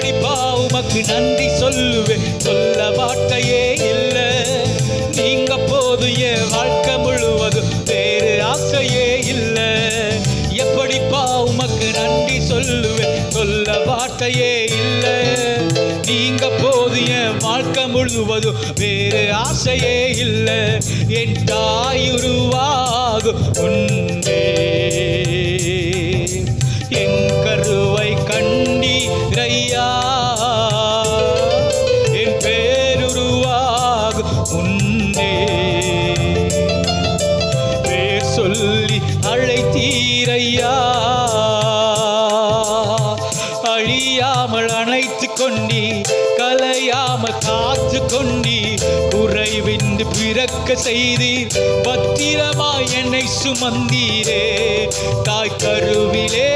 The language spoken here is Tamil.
எப்படிப்பா உமக்கு நன்றி சொல்லுவேன், சொல்ல வார்த்தையே இல்லை. நீங்க போதும் என் வாழ்க்கை முழுவதும், வேறு ஆசையே இல்லை. எப்படிப்பா உமக்கு நன்றி சொல்லுவேன், சொல்ல வார்த்தையே இல்லை. நீங்க போதும் என் வாழ்க்கை முழுவதும், வேறு ஆசையே இல்லை. என் தாயுருவாகும் முன்பே என் கருவை கண்டீரையா, என் பேருருவாகும் முன்னே பேர் சொல்லி அழைத்தீரையா. அழியாமல் அணைத்து கொண்டி, கலையாமல் காத்து கொண்டி, குறைவின்றி பிறக்க செய்தீர், பத்திரமாய் என்னை சுமந்தீரே. தாய் கருவிலே